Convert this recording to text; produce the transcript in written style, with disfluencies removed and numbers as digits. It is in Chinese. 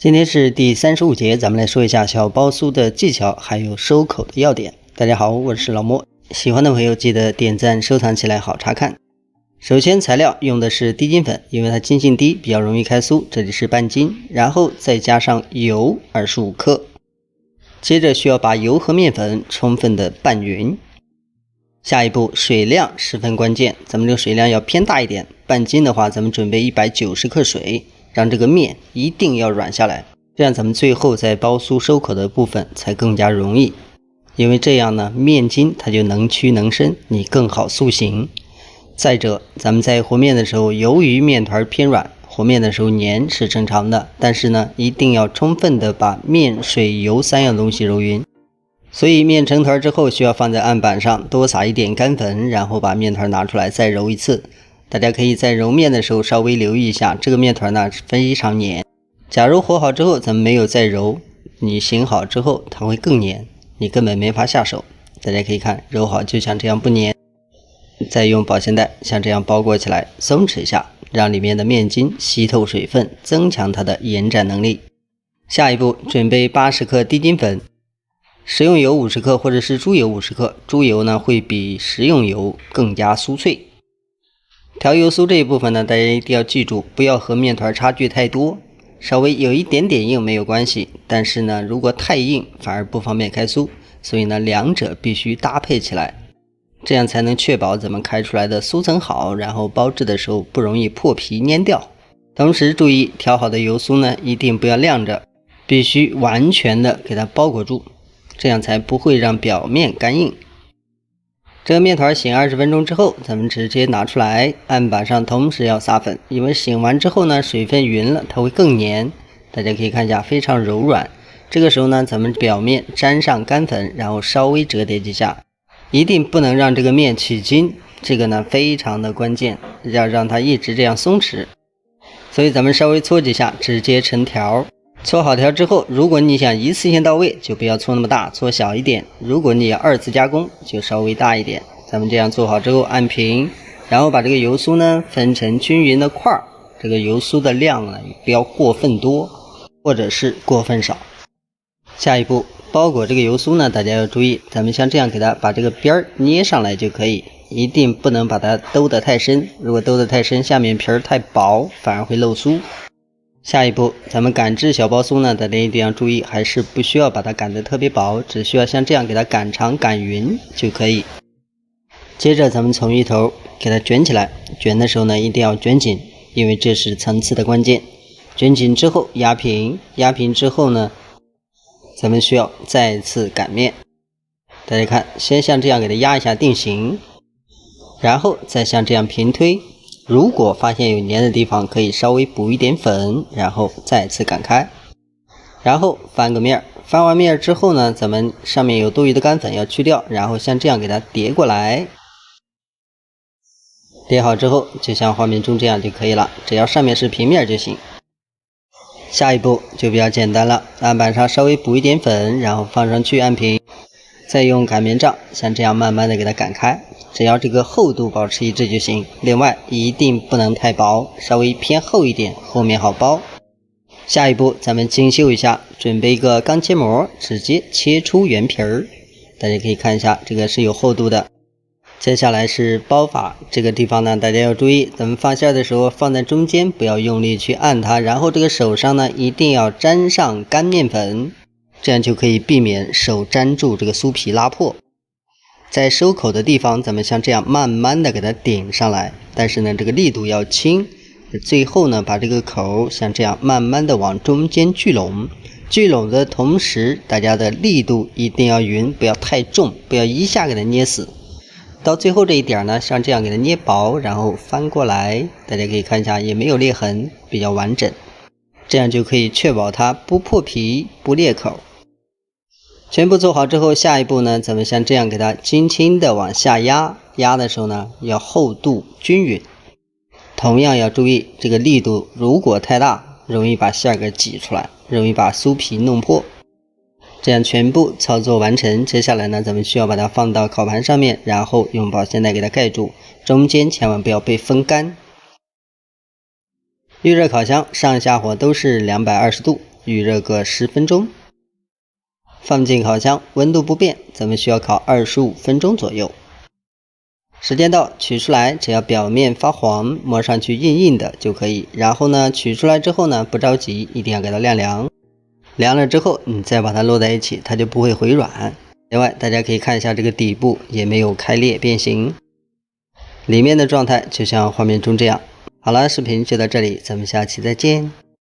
今天是第35節，咱們來說一下小包酥的技巧，還有收口的要点。大家好，我是老莫，喜歡的朋友記得點讚收藏起來，好查看。首先材料用的是低筋粉，因為它筋性低，比較容易開酥，這裡是半斤，然後再加上油25克。接着需要把油和面粉充分的拌匀。下一步水量十分關鍵，咱們这个水量要偏大一點，半斤的話咱們準備190克水，讓這個面一定要軟下來，這樣咱們最後在包酥收口的部分才更加容易，因為這樣呢面筋它就能屈能伸，你更好塑形。再者咱們在和面的時候，由於面團偏軟，和面的時候粘是正常的，但是呢一定要充分的把面水油三樣東西揉匀。所以面成团之後需要放在案板上，多撒一點乾粉，然後把面團拿出來再揉一次。大家可以在揉面的時候稍微留意一下，這個面團呢非常黏，假如和好之後咱們沒有再揉，你醒好之後它會更黏，你根本沒法下手。大家可以看揉好就像這樣不黏，再用保鮮袋像這樣包裹起來，鬆弛一下，讓裡面的面筋吸透水分，增強它的延展能力。下一步準備80克低筋粉，食用油50克或者是豬油50克，豬油呢會比食用油更加酥脆。調油酥這一部分呢，大家一定要記住，不要和面團差距太多，稍微有一點點硬沒有關係，但是呢如果太硬反而不方便開酥，所以呢兩者必須搭配起來，這樣才能確保咱們開出來的酥層好，然後包製的時候不容易破皮粘掉。同時注意調好的油酥呢一定不要晾着，必須完全的給它包裹住，這樣才不會讓表面乾硬。這個面團醒20分鐘之後，咱們直接拿出來，案板上同時要撒粉，因為醒完之後呢水分勻了，它會更黏。大家可以看一下非常柔軟。這個時候呢咱們表面沾上乾粉，然後稍微折疊幾下，一定不能讓這個面起筋，這個呢非常的關鍵，要讓它一直這樣鬆弛。所以咱們稍微搓幾下，直接成條。搓好條之後，如果你想一次性到位，就不要搓那麼大，搓小一點。如果你要二次加工，就稍微大一點。咱們這樣做好之後按平，然後把這個油酥呢分成均勻的塊兒。這個油酥的量呢不要過分多，或者是過分少。下一步包裹這個油酥呢，大家要注意，咱們像這樣給它把這個邊兒捏上來就可以，一定不能把它兜得太深。如果兜得太深，下面皮兒太薄，反而會漏酥。下一步咱們擀制小包酥呢，大家一定要注意，還是不需要把它擀得特別薄，只需要像這樣給它擀長擀匀就可以。接着咱們從一頭給它捲起來，捲的時候呢一定要捲緊，因為這是層次的關鍵。捲緊之後壓平，壓平之後呢咱們需要再次擀面。大家看，先像這樣給它壓一下定型，然後再像這樣平推，如果發現有粘的地方，可以稍微補一點粉，然後再次擀開，然後翻個面。翻完面之後呢，咱們上面有多餘的乾粉要去掉，然後像這樣給它疊過來。疊好之後，就像畫面中這樣就可以了，只要上面是平面就行。下一步就比較簡單了，案板上稍微補一點粉，然後放上去按平，再用擀面杖像這樣慢慢的給它擀開。只要這個厚度保持一致就行，另外一定不能太薄，稍微偏厚一點，後面好包。下一步咱們精修一下，準備一個鋼切膜，直接切出圓皮兒。大家可以看一下，這個是有厚度的。接下來是包法，這個地方呢大家要注意，咱們放餡的時候放在中間，不要用力去按它，然後這個手上呢一定要沾上乾面粉，這樣就可以避免手沾住這個酥皮拉破。在收口的地方，咱們像這樣慢慢的給它頂上來，但是呢這個力度要輕，最後呢把這個口像這樣慢慢的往中間聚攏，聚攏的同時大家的力度一定要匀，不要太重，不要一下給它捏死。到最後這一點呢，像这樣給它捏薄，然後翻過來，大家可以看一下也沒有裂痕，比較完整，這樣就可以確保它不破皮不裂口。全部做好之後，下一步呢咱們像這樣給它輕輕的往下壓，壓的時候呢要厚度均勻，同樣要注意這個力度如果太大，容易把餡給擠出來，容易把酥皮弄破。這樣全部操作完成，接下來呢咱們需要把它放到烤盤上面，然後用保鮮袋給它蓋住，中間千萬不要被風乾。預熱烤箱上下火都是220度，預熱個10分鐘。放進烤箱，溫度不變，咱們需要烤25分鐘左右。時間到，取出來，只要表面發黃，摸上去硬硬的就可以。然後呢，取出來之後呢，不着急，一定要給它晾涼。涼了之後，你再把它摞在一起，它就不會回軟。另外，大家可以看一下這個底部也沒有開裂變形，裡面的狀態就像畫面中這樣。好了，視頻就到這裡，咱們下期再見。